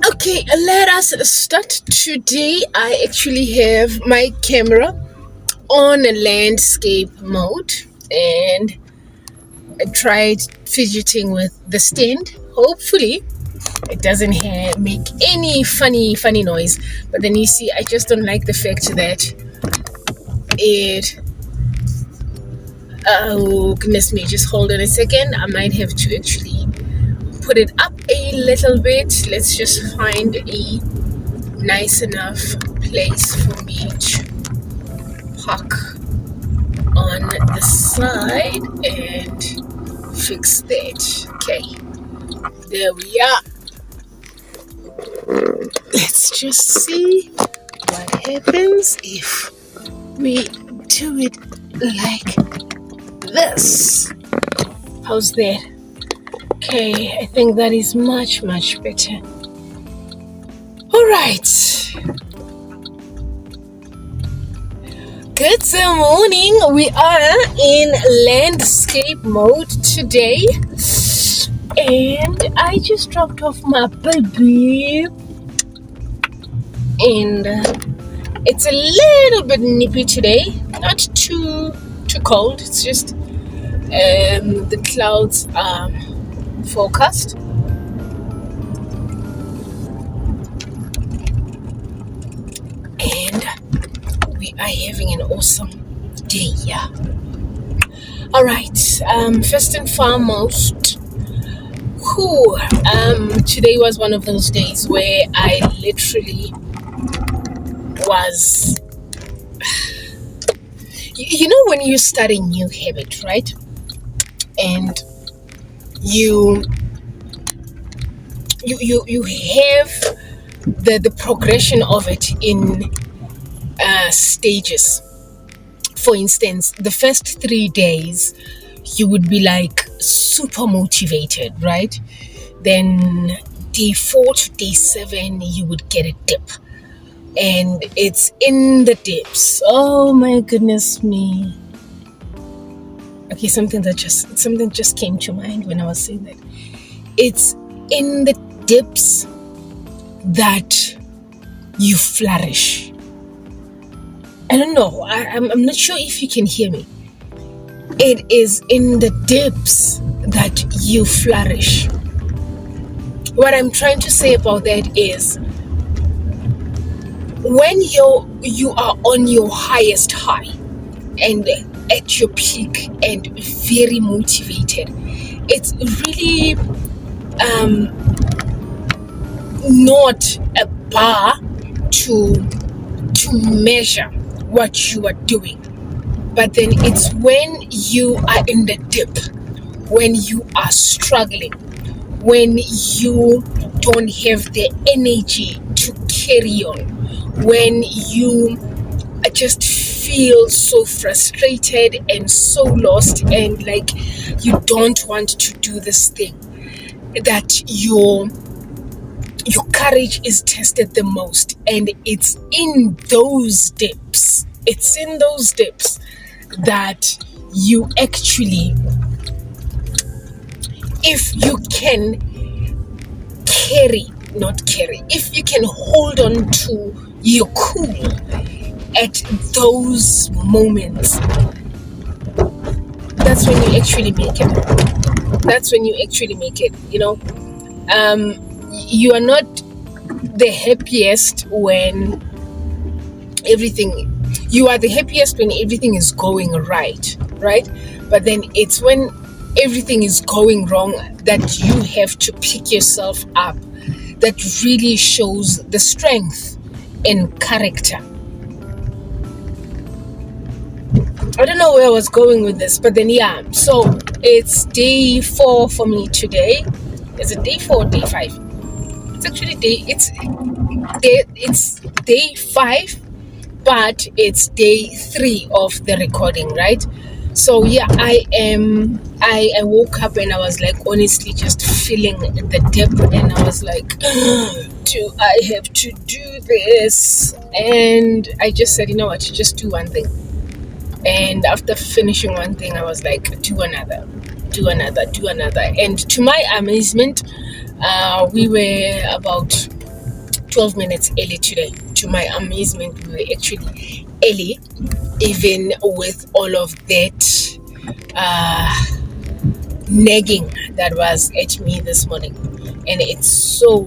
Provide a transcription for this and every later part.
Okay, let us start. Today I actually have my camera on a landscape mode, and I tried fidgeting with the stand. Hopefully it doesn't make any funny noise. But then you see, I just don't like the fact that it oh goodness me, just hold on a second. I might have to actually put it up a little bit. Let's just find a nice enough place for me to park on the side and fix that. Okay, there we are. Let's just see what happens if we do it like this. How's that? Okay, I think that is much better. All right. Good morning. We are in landscape mode today, and I just dropped off my baby, and it's a little bit nippy today. Not too cold. It's just the clouds are forecast. And we are having an awesome day. Yeah. All right. First and foremost, today was one of those days where I literally was. You know when you start a new habit, right? And you have the progression of it in stages. For instance, the first 3 days you would be like super motivated, right? Then day 4 to day 7 you would get a dip, and it's in the dips. Oh my goodness me. Okay, something just came to mind when I was saying that. It's in the dips that you flourish. I don't know. I'm not sure if you can hear me. It is in the dips that you flourish. What I'm trying to say about that is, when you are on your highest high and at your peak and very motivated, it's really not a bar to measure what you are doing. But then it's when you are in the dip, when you are struggling, when you don't have the energy to carry on, when you just feel so frustrated and so lost, and like you don't want to do this thing, that your courage is tested the most. And it's in those dips that you actually, if you can if you can hold on to your cool at those moments, that's when you actually make it. You are not the happiest when you are the happiest when everything is going right? But then it's when everything is going wrong that you have to pick yourself up. That really shows the strength and character. I don't know where I was going with this, but then yeah. So it's day 4 for me today. Is it day 4 or day 5? It's actually it's day 5, but it's day 3 of the recording, right? So yeah, I woke up and I was like, honestly, just feeling the dip, and I was like, do I have to do this? And I just said, you know what, just do one thing. And after finishing one thing, I was like, do another. And to my amazement, We were about 12 minutes early today. To my amazement, we were actually early, even with all of that nagging that was at me this morning. And it's so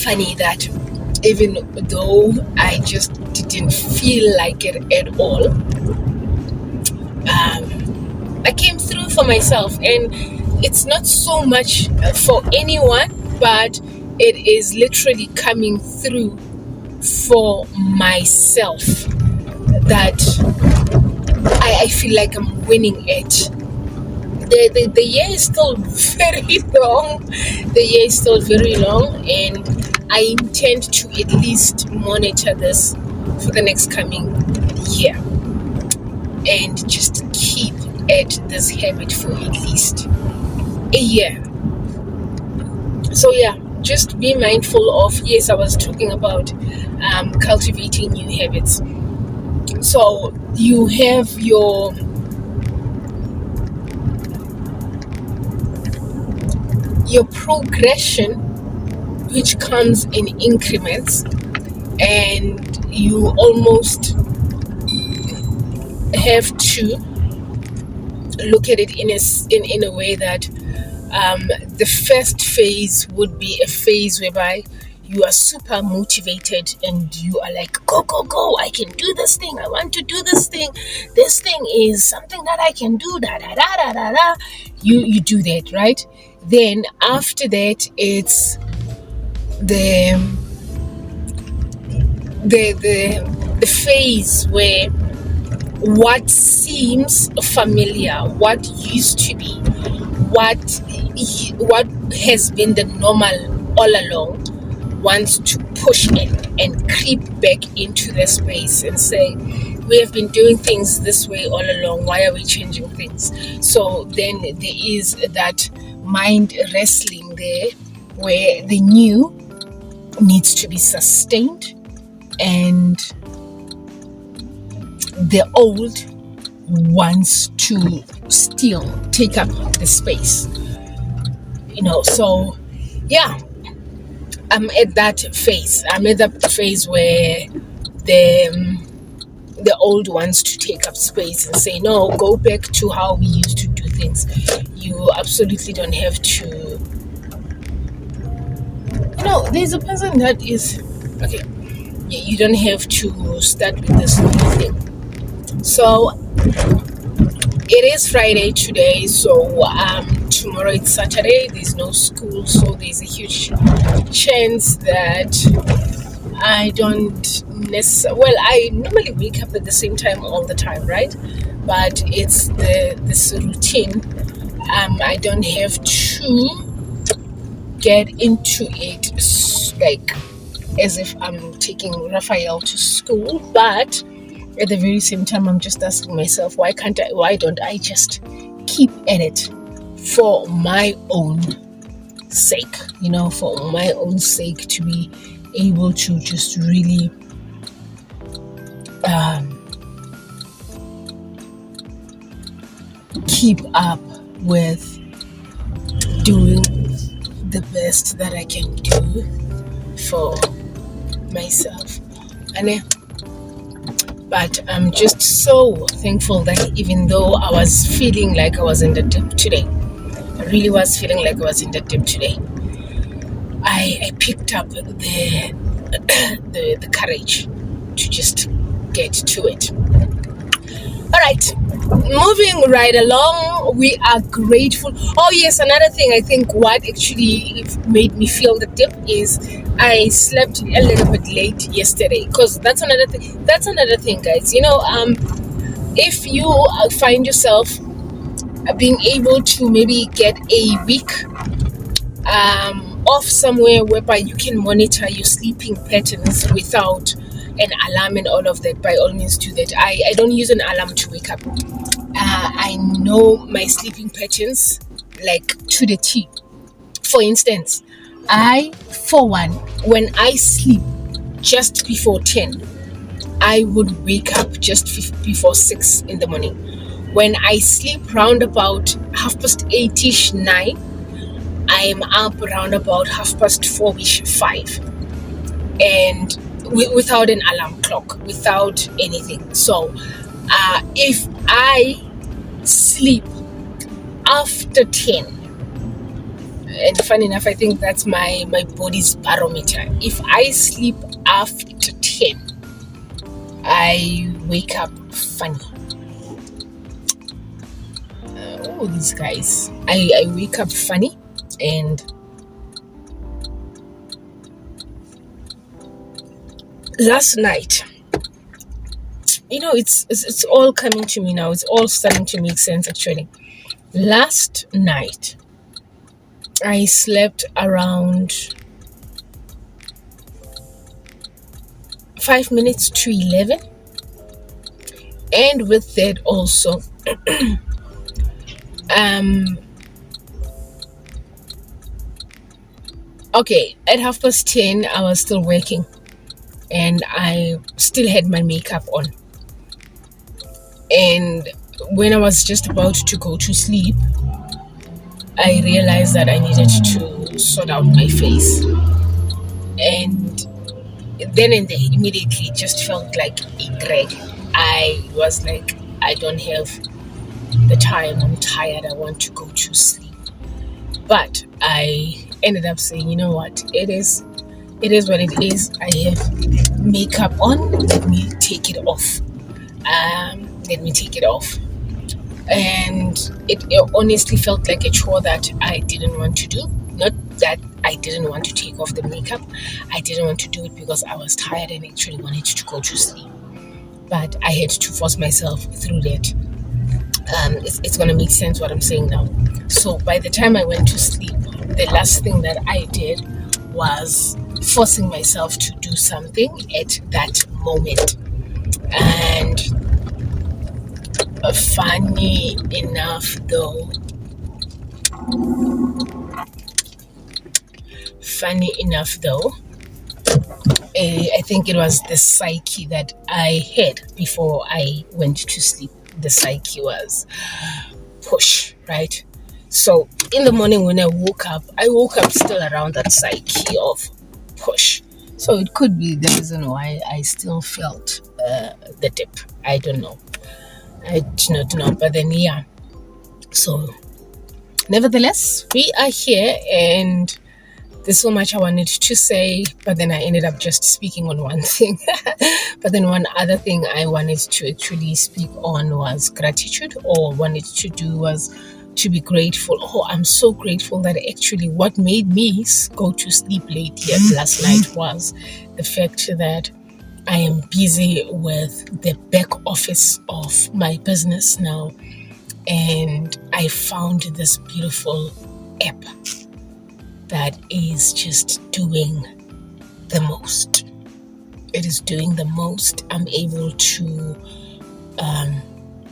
funny that even though I just didn't feel like it at all, I came through for myself. And it's not so much for anyone, but it is literally coming through for myself that I feel like I'm winning it. The year is still very long. The year is still very long, and I intend to at least monitor this for the next coming year and just keep at this habit for at least a year. So yeah, just be mindful of, yes, I was talking about cultivating new habits. So you have your progression, which comes in increments, and you almost have to look at it in a way that the first phase would be a phase whereby you are super motivated and you are like, go, go, go, I can do this thing, I want to do this thing is something that I can do, da da da da da da. You do that, right? Then after that, it's the phase where what seems familiar, what used to be, what has been the normal all along, wants to push in and creep back into the space and say, we have been doing things this way all along, why are we changing things? So then there is that mind wrestling there, where the new needs to be sustained and the old wants to still take up the space, so yeah, I'm at that phase where the old wants to take up space and say, no, go back to how we used to do things. You absolutely don't have to, there's a person that is okay, you don't have to start with this new thing. So it is Friday today, so tomorrow it's Saturday, there's no school, so there's a huge chance that I don't necessarily, I normally wake up at the same time all the time, right? But it's this routine. I don't have to get into it like as if I'm taking Raphael to school, but at the very same time, I'm just asking myself, why don't I just keep at it for my own sake, for my own sake, to be able to just really keep up with doing the best that I can do for myself. But I'm just so thankful that even though I was feeling like I was in the dip today, I really was feeling like I was in the dip today, I picked up the courage to just get to it. All right, moving right along, we are grateful. Oh yes, another thing, I think what actually made me feel the dip is I slept a little bit late yesterday, because that's another thing, guys. If you find yourself being able to maybe get a week off somewhere whereby you can monitor your sleeping patterns without an alarm and all of that, by all means do that. I don't use an alarm to wake up. I know my sleeping patterns like to the T. For instance, when I sleep just before 10, I would wake up just before 6 in the morning. When I sleep round about 8:30ish, 9, I am up around about 4:30ish, 5, and without an alarm clock, without anything. So if I sleep after 10, and funny enough, I think that's my body's barometer. If I sleep after 10, I wake up funny. Oh, these guys. I wake up funny, and last night, it's all coming to me now. It's all starting to make sense actually. Last night, I slept around 5 minutes to 11, and with that also, okay, at 10:30, I was still working, and I still had my makeup on. And when I was just about to go to sleep, I realized that I needed to sort out my face. And then and there, immediately, it just felt like a drag. I was like, I don't have the time. I'm tired. I want to go to sleep. But I ended up saying, you know what? It is what it is. I have makeup on. Let me take it off. And it honestly felt like a chore that I didn't want to do. Not that I didn't want to take off the makeup. I didn't want to do it because I was tired and actually wanted to go to sleep. But I had to force myself through that. It's going to make sense what I'm saying now. So by the time I went to sleep, the last thing that I did was forcing myself to do something at that moment. And funny enough though, I think it was the psyche that I had before I went to sleep. The psyche was push, right? So in the morning when I woke up still around that psyche of push. So it could be the reason why I still felt the dip. I don't know. I do not know. But then, yeah. So, nevertheless, we are here, and there's so much I wanted to say, but then I ended up just speaking on one thing. But then one other thing I wanted to actually speak on was gratitude, or wanted to do was to be grateful. Oh, I'm so grateful that actually what made me go to sleep late yet last night was the fact that I am busy with the back office of my business now, and I found this beautiful app that is just doing the most. It is doing the most. I'm able to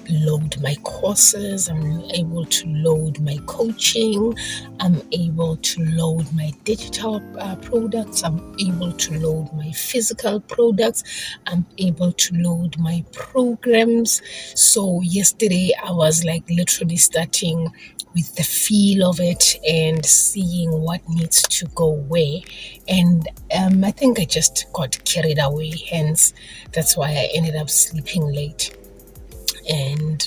load my courses. I'm able to load my coaching. I'm able to load my digital products. I'm able to load my physical products. I'm able to load my programs. So yesterday I was like literally starting with the feel of it and seeing what needs to go where. And I think I just got carried away. Hence, that's why I ended up sleeping late. And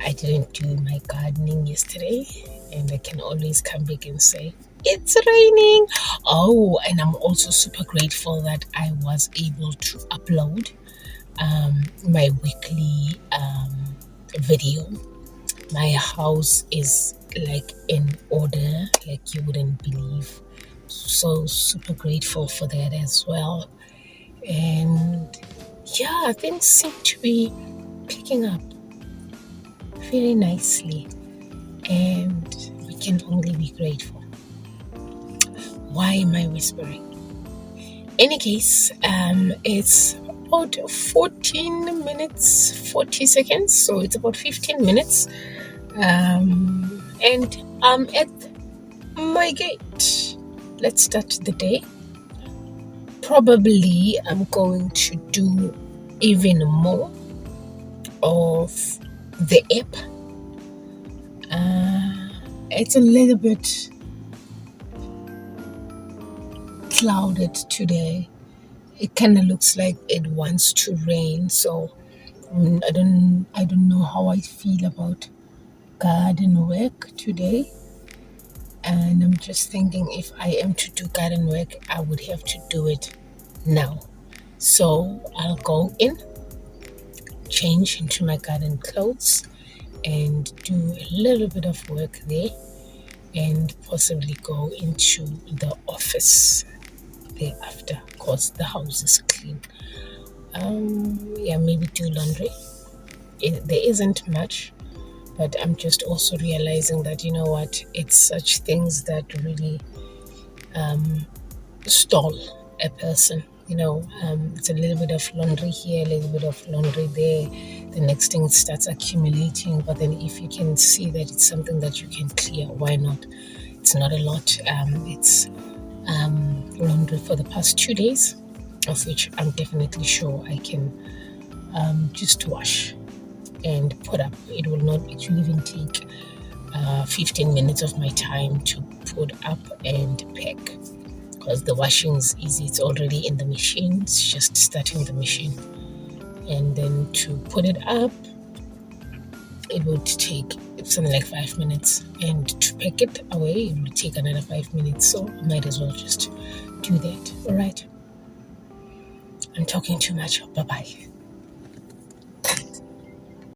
I didn't do my gardening yesterday, and I can always come back and say, it's raining. Oh, and I'm also super grateful that I was able to upload my weekly video. My house is like in order, like you wouldn't believe. So super grateful for that as well. And yeah, things seem to be picking up very nicely, and we can only be grateful. Why am I whispering? Any case, it's about 14 minutes 40 seconds, so it's about 15 minutes, and I'm at my gate. Let's start the day. Probably I'm going to do even more of the app. It's a little bit clouded today. It kind of looks like it wants to rain, so I don't know how I feel about garden work today. And I'm just thinking, if I am to do garden work, I would have to do it now. So I'll go in, change into my garden clothes, and do a little bit of work there, and possibly go into the office thereafter, because the house is clean. Yeah, maybe do laundry. There isn't much, but I'm just also realizing that, you know what, it's such things that really stall a person. It's a little bit of laundry here, a little bit of laundry there. The next thing, it starts accumulating. But then, if you can see that it's something that you can clear, why not? It's not a lot. It's laundry for the past 2 days, of which I'm definitely sure I can just wash and put up. It will even take 15 minutes of my time to put up and pack, because the washing is easy. It's already in the machine. It's just starting the machine, and then to put it up, it would take something like 5 minutes, and to pack it away, it would take another 5 minutes. So I might as well just do that. All right, I'm talking too much. Bye bye.